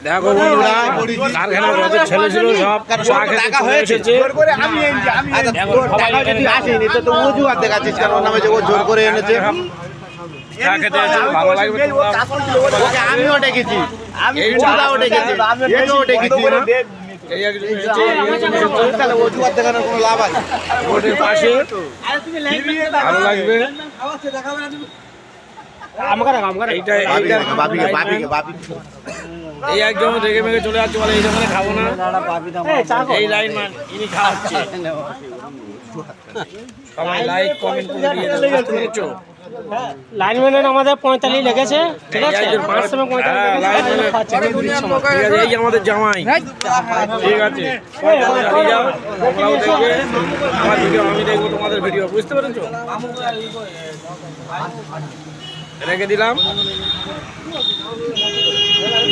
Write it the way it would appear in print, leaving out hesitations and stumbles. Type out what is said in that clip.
দেখো বন্ধুরা কারখানার কত ছেলে ছিল সব চা খেতে চলে এসেছে। অজুহাত দেখাচ্ছিস কেন? ওর নামে যে ও জোর করে এনেছে। চা খেতে এসেছে, ভালো লাগবে তোমরা। আমিও ডেকেছি, ওটাও ডেকেছি, একেও ডেকেছি। এই একজন এসেছে, এই একজন এসেছে। তাহলে অজুহাত দেখানোর কোনো লাভ আছে? রোডের পাশে ভালো লাগবে। এইটা এই একজন রেগে মেগে চলে যাচ্ছে বলে এই দোকানে খাবো না। এই লাইন মান ইনি খাওয়াচ্ছে। সবাই লাইক কমেন্ট করে দিয়ে দাও, বুঝতে পেরেছো? লাইনম্যানের আমাদের 45 লেগেছে, ঠিক আছে? 5 সময় 45 লেগেছে। এই আমাদের জামাই, ঠিক আছে? চালিয়ে যাও, তোমরাও দেখবে আমার ভিডিও, আমি দেখবো তোমাদের ভিডিও, বুঝতে পেরেছো? রেখে দিলাম।